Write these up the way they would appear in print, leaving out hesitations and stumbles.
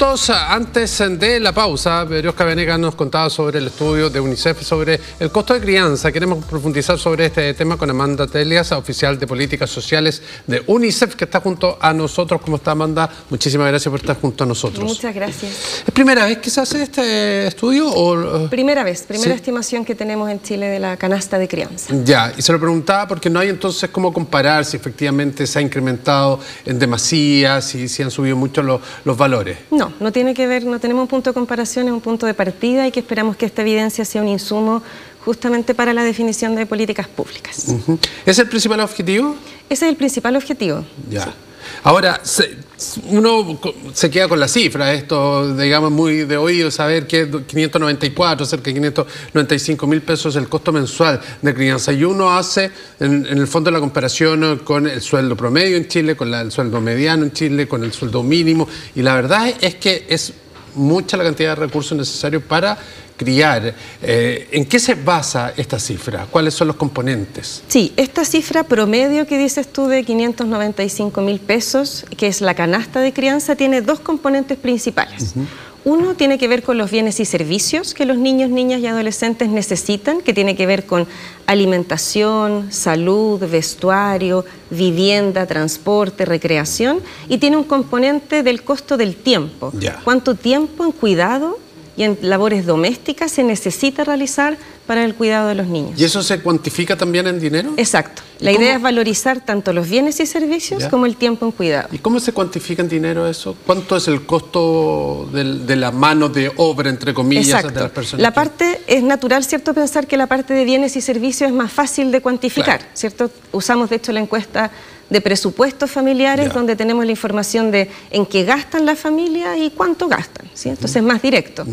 puntos antes de la pausa. Berioska Venegas nos contaba sobre el estudio de UNICEF sobre el costo de crianza. Queremos profundizar sobre este tema con Amanda Telias, oficial de Políticas Sociales de UNICEF, que está junto a nosotros. ¿Cómo está, Amanda? Muchísimas gracias por estar junto a nosotros. Muchas gracias. ¿Es primera vez que se hace este estudio? O... Primera vez, primera ¿Sí? estimación que tenemos en Chile de la canasta de crianza. Ya, y se lo preguntaba porque no hay entonces cómo comparar si efectivamente se ha incrementado en demasía, si han subido mucho los valores. No tiene que ver, no tenemos un punto de comparación, es un punto de partida y que esperamos que esta evidencia sea un insumo justamente para la definición de políticas públicas. ¿Es el principal objetivo? Ese es el principal objetivo. Ya. Sí. Ahora, uno se queda con la cifra, esto, digamos, muy de oído, saber que 594, cerca de 595 mil pesos es el costo mensual de crianza. Y uno hace, en el fondo, la comparación con el sueldo promedio en Chile, con el sueldo mediano en Chile, con el sueldo mínimo. Y la verdad es que es mucha la cantidad de recursos necesarios para criar. ¿En qué se basa esta cifra? ¿Cuáles son los componentes? Sí, esta cifra promedio que dices tú de 595 mil pesos, que es la canasta de crianza, tiene dos componentes principales. Uno tiene que ver con los bienes y servicios que los niños, niñas y adolescentes necesitan, que tiene que ver con alimentación, salud, vestuario, vivienda, transporte, recreación, y tiene un componente del costo del tiempo. Ya. ¿Cuánto tiempo en cuidado y en labores domésticas se necesita realizar para el cuidado de los niños? ¿Y eso se cuantifica también en dinero? Exacto. La idea es valorizar tanto los bienes y servicios como el tiempo en cuidado. ¿Y cómo se cuantifica en dinero eso? ¿Cuánto es el costo de la mano de obra, entre comillas, Exacto. de las personas? La parte, es natural, ¿cierto?, pensar que la parte de bienes y servicios es más fácil de cuantificar, Claro. ¿cierto? Usamos, de hecho, la encuesta de presupuestos familiares, Ya. donde tenemos la información de en qué gastan las familias y cuánto gastan, ¿sí? Entonces es más directo.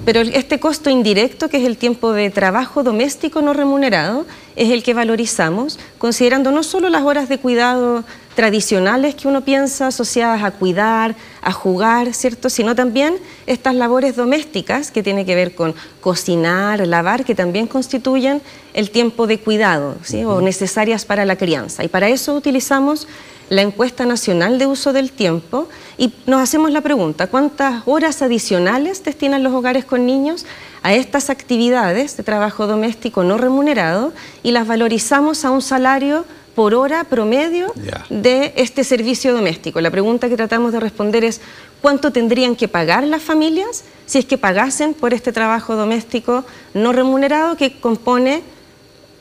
Pero este costo indirecto, que es el tiempo de trabajo doméstico no remunerado, es el que valorizamos, considerando no solo las horas de cuidado tradicionales que uno piensa asociadas a cuidar, a jugar, ¿cierto?, sino también estas labores domésticas que tienen que ver con cocinar, lavar, que también constituyen el tiempo de cuidado, ¿sí?, o necesarias para la crianza. Y para eso utilizamos la encuesta nacional de uso del tiempo y nos hacemos la pregunta: ¿cuántas horas adicionales destinan los hogares con niños a estas actividades de trabajo doméstico no remunerado? Y las valorizamos a un salario por hora promedio de este servicio doméstico. La pregunta que tratamos de responder es: ¿cuánto tendrían que pagar las familias si es que pagasen por este trabajo doméstico no remunerado que compone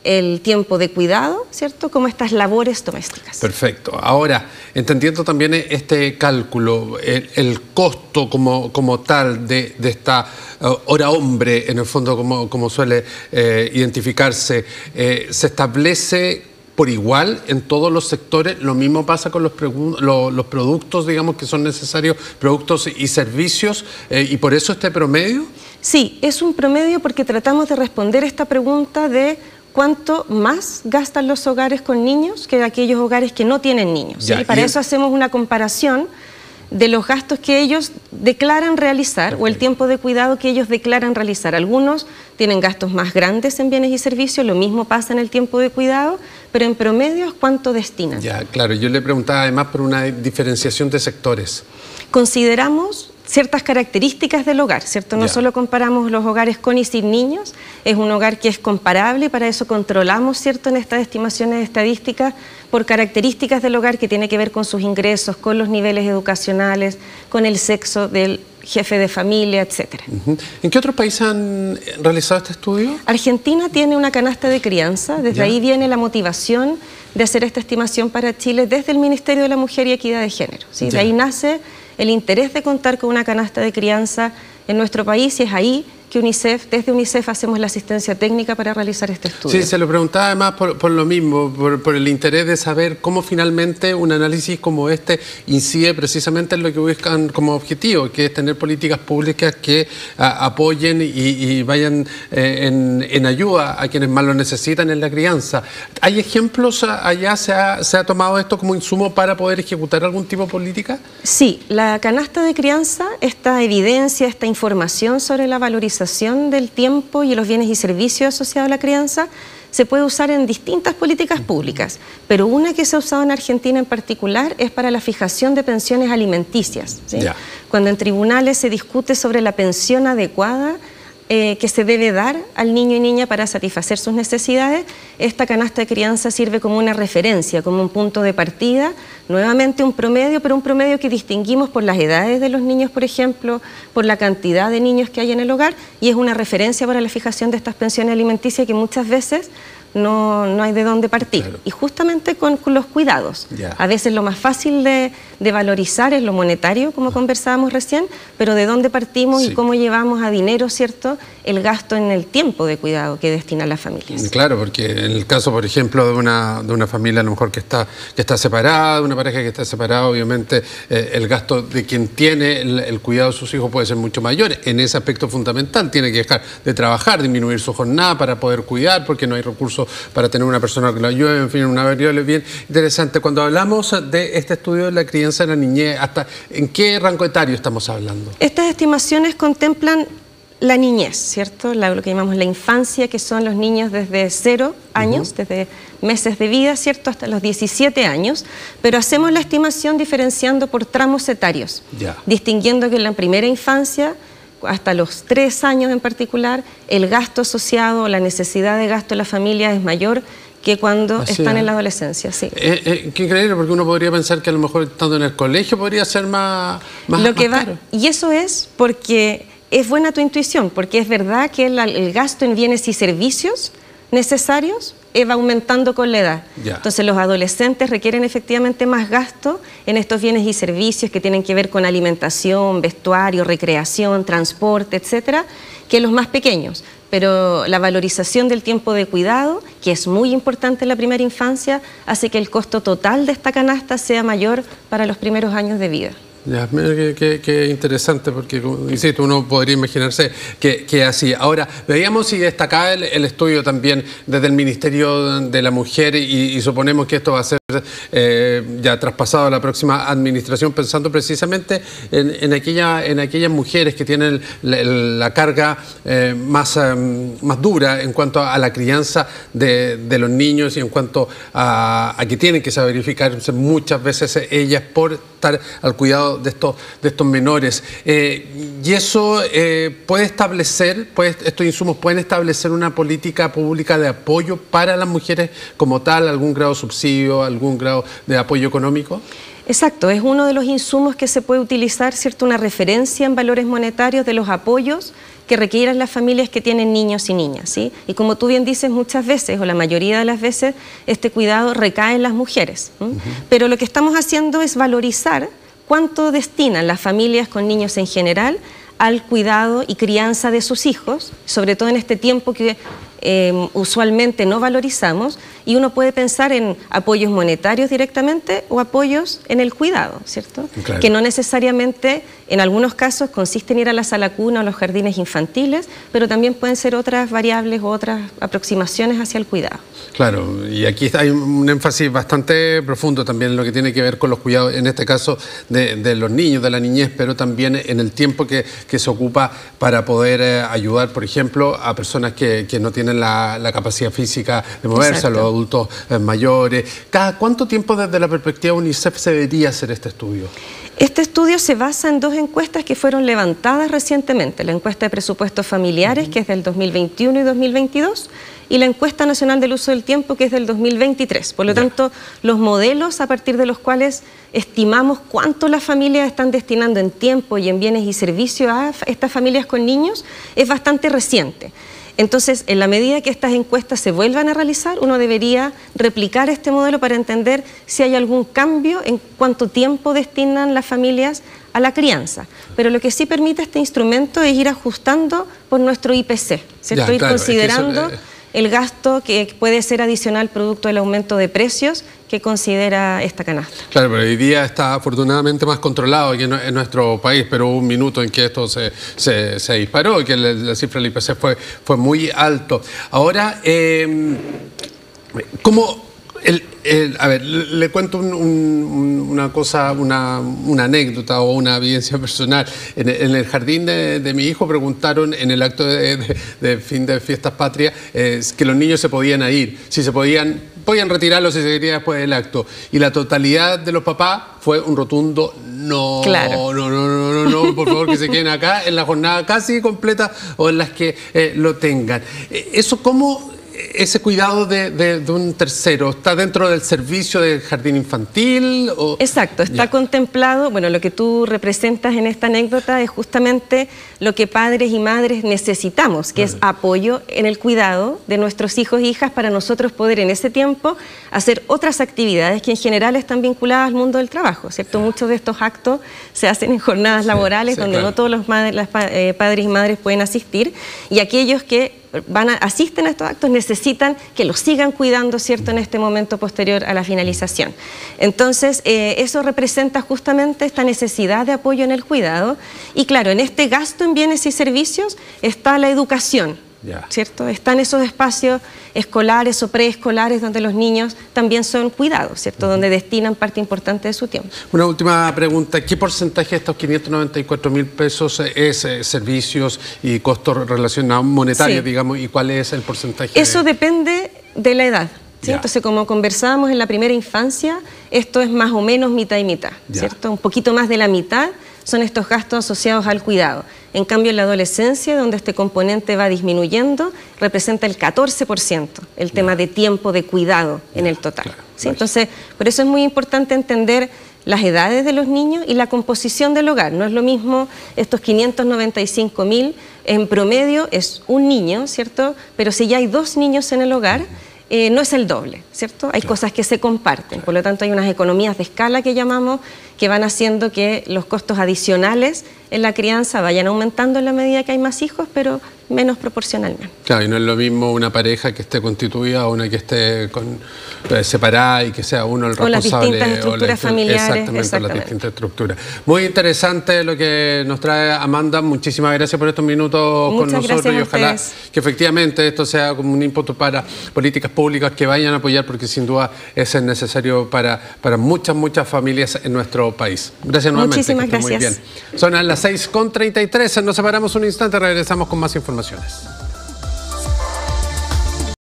el tiempo de cuidado, ¿cierto?, como estas labores domésticas? Perfecto. Ahora, entendiendo también este cálculo, el costo como tal de esta hora hombre, en el fondo, como suele identificarse, se establece por igual en todos los sectores. Lo mismo pasa con los productos, digamos, que son necesarios, productos y servicios, y por eso este promedio. Sí, es un promedio porque tratamos de responder esta pregunta de cuánto más gastan los hogares con niños que aquellos hogares que no tienen niños. Ya, y para eso hacemos una comparación de los gastos que ellos declaran realizar o el tiempo de cuidado que ellos declaran realizar. Algunos tienen gastos más grandes en bienes y servicios, lo mismo pasa en el tiempo de cuidado, pero en promedio, ¿cuánto destinan? Ya, claro. Yo le preguntaba además por una diferenciación de sectores. Consideramos ciertas características del hogar, ¿cierto? No solo comparamos los hogares con y sin niños, es un hogar que es comparable y para eso controlamos, ¿cierto?, en estas estimaciones estadísticas por características del hogar que tiene que ver con sus ingresos, con los niveles educacionales, con el sexo del jefe de familia, etcétera. ¿En qué otros países han realizado este estudio? Argentina tiene una canasta de crianza, desde ahí viene la motivación de hacer esta estimación para Chile desde el Ministerio de la Mujer y Equidad de Género, ¿sí? De ahí nace el interés de contar con una canasta de crianza en nuestro país y es ahí que desde UNICEF hacemos la asistencia técnica para realizar este estudio. Sí, se lo preguntaba además por lo mismo, por el interés de saber cómo finalmente un análisis como este incide precisamente en lo que buscan como objetivo, que es tener políticas públicas que apoyen y vayan en ayuda a quienes más lo necesitan en la crianza. ¿Hay ejemplos allá? ¿Se ha tomado esto como insumo para poder ejecutar algún tipo de política? Sí, la canasta de crianza, esta evidencia, esta información sobre la valorización del tiempo y los bienes y servicios asociados a la crianza se puede usar en distintas políticas públicas, pero una que se ha usado en Argentina en particular es para la fijación de pensiones alimenticias, ¿sí? Cuando en tribunales se discute sobre la pensión adecuada que se debe dar al niño y niña para satisfacer sus necesidades, esta canasta de crianza sirve como una referencia, como un punto de partida, nuevamente un promedio, pero un promedio que distinguimos por las edades de los niños, por ejemplo, por la cantidad de niños que hay en el hogar, y es una referencia para la fijación de estas pensiones alimenticias que muchas veces no hay de dónde partir. Claro. Y justamente con los cuidados. A veces lo más fácil de valorizar es lo monetario, como conversábamos recién, pero de dónde partimos y cómo llevamos a dinero, ¿cierto?, el gasto en el tiempo de cuidado que destinan las familias. Claro, porque en el caso, por ejemplo, de una familia a lo mejor que está separada, de una pareja que está separada, obviamente el gasto de quien tiene el cuidado de sus hijos puede ser mucho mayor. En ese aspecto fundamental, tiene que dejar de trabajar, disminuir su jornada para poder cuidar, porque no hay recursos para tener una persona que lo ayude, en fin, una variable bien interesante. Cuando hablamos de este estudio de la crianza en la niñez, ¿en qué rango etario estamos hablando? Estas estimaciones contemplan la niñez, ¿cierto? Lo que llamamos la infancia, que son los niños desde 0 años, desde meses de vida, ¿cierto?, hasta los 17 años, pero hacemos la estimación diferenciando por tramos etarios, distinguiendo que en la primera infancia, hasta los 3 años en particular, el gasto asociado, la necesidad de gasto de la familia es mayor que cuando están en la adolescencia. Sí. Qué increíble, porque uno podría pensar que a lo mejor estando en el colegio podría ser más caro. Y eso es porque es buena tu intuición, porque es verdad que el gasto en bienes y servicios necesarios va aumentando con la edad. Entonces los adolescentes requieren efectivamente más gasto en estos bienes y servicios que tienen que ver con alimentación, vestuario, recreación, transporte, etcétera, que los más pequeños. Pero la valorización del tiempo de cuidado, que es muy importante en la primera infancia, hace que el costo total de esta canasta sea mayor para los primeros años de vida. Ya, qué interesante, porque, insisto, uno podría imaginarse que así. Ahora, veíamos y destacaba el estudio también desde el Ministerio de la Mujer y suponemos que esto va a ser ya traspasado a la próxima administración, pensando precisamente en aquellas mujeres que tienen la carga más dura en cuanto a la crianza de los niños y en cuanto a que tienen que saber verificarse muchas veces ellas por estar al cuidado de estos menores. Y eso puede establecer, estos insumos pueden establecer una política pública de apoyo para las mujeres como tal, algún grado de subsidio, algún grado de apoyo económico. Exacto, es uno de los insumos que se puede utilizar, ¿cierto?, una referencia en valores monetarios de los apoyos que requieran las familias que tienen niños y niñas, ¿sí? Y como tú bien dices, muchas veces, o la mayoría de las veces, este cuidado recae en las mujeres. Pero lo que estamos haciendo es valorizar cuánto destinan las familias con niños en general al cuidado y crianza de sus hijos, sobre todo en este tiempo que usualmente no valorizamos, y uno puede pensar en apoyos monetarios directamente o apoyos en el cuidado, ¿cierto? Claro. Que no necesariamente, en algunos casos, consiste en ir a la sala cuna o los jardines infantiles, pero también pueden ser otras variables o otras aproximaciones hacia el cuidado. Claro, y aquí hay un énfasis bastante profundo también en lo que tiene que ver con los cuidados, en este caso de los niños, de la niñez, pero también en el tiempo que se ocupa para poder ayudar, por ejemplo, a personas que no tienen la capacidad física de moverse. Exacto. A los adultos mayores. ¿Cada cuánto tiempo desde la perspectiva de UNICEF se debería hacer este estudio? Este estudio se basa en 2 encuestas que fueron levantadas recientemente, la encuesta de presupuestos familiares, que es del 2021 y 2022, y la encuesta nacional del uso del tiempo, que es del 2023. Por lo tanto, los modelos a partir de los cuales estimamos cuánto las familias están destinando en tiempo y en bienes y servicios a estas familias con niños es bastante reciente. Entonces, en la medida que estas encuestas se vuelvan a realizar, uno debería replicar este modelo para entender si hay algún cambio en cuánto tiempo destinan las familias a la crianza. Pero lo que sí permite este instrumento es ir ajustando por nuestro IPC, ¿cierto? Ir considerando el gasto que puede ser adicional producto del aumento de precios que considera esta canasta. Claro, pero hoy día está afortunadamente más controlado aquí en nuestro país, pero hubo un minuto en que esto se disparó y que la cifra del IPC fue muy alto. Ahora, ¿cómo A ver, le cuento una cosa, una anécdota o una evidencia personal. En el jardín de mi hijo preguntaron en el acto de fin de fiestas patrias que los niños se podían ir, si se podían retirarlos si se quería después del acto. Y la totalidad de los papás fue un rotundo no, claro. No, por favor que se queden acá en la jornada casi completa o en las que lo tengan. ¿Eso cómo? ¿Ese cuidado de un tercero está dentro del servicio del jardín infantil? ¿O? Exacto, está contemplado. Bueno, lo que tú representas en esta anécdota es justamente lo que padres y madres necesitamos, que es apoyo en el cuidado de nuestros hijos e hijas para nosotros poder en ese tiempo hacer otras actividades que en general están vinculadas al mundo del trabajo, ¿cierto? Muchos de estos actos se hacen en jornadas laborales donde no todos los padres y madres pueden asistir, y aquellos que asisten a estos actos necesitan que los sigan cuidando, ¿cierto?, en este momento posterior a la finalización. Entonces, eso representa justamente esta necesidad de apoyo en el cuidado. Y claro, en este gasto en bienes y servicios está la educación, ¿cierto? Están esos espacios escolares o preescolares donde los niños también son cuidados, ¿cierto? Donde destinan parte importante de su tiempo. Una última pregunta. ¿Qué porcentaje de estos 594.000 pesos es servicios y costos relacionados monetarios, digamos, y cuál es el porcentaje? Eso depende de la edad. Entonces, como conversábamos en la primera infancia, esto es más o menos mitad y mitad, ¿cierto? Un poquito más de la mitad son estos gastos asociados al cuidado. En cambio, en la adolescencia, donde este componente va disminuyendo, representa el 14%, el tema de tiempo de cuidado en el total. ¿Sí? Entonces, por eso es muy importante entender las edades de los niños y la composición del hogar. No es lo mismo estos 595.000, en promedio es un niño, ¿cierto? Pero si ya hay 2 niños en el hogar, no es el doble, ¿cierto? Hay cosas que se comparten, por lo tanto hay unas economías de escala que llamamos, que van haciendo que los costos adicionales en la crianza vayan aumentando en la medida que hay más hijos, pero menos proporcionalmente. Claro, y no es lo mismo una pareja que esté constituida o una que esté separada y que sea uno el responsable. O las distintas estructuras familiares. Exactamente, las distintas estructuras. Muy interesante lo que nos trae Amanda. Muchísimas gracias por estos minutos con nosotros y ojalá que efectivamente esto sea como un ímpetu para políticas públicas que vayan a apoyar, porque sin duda es necesario para muchas familias en nuestro país. Gracias nuevamente. Muchísimas gracias. Muy bien. Son las 6:33, nos separamos un instante, regresamos con más informaciones.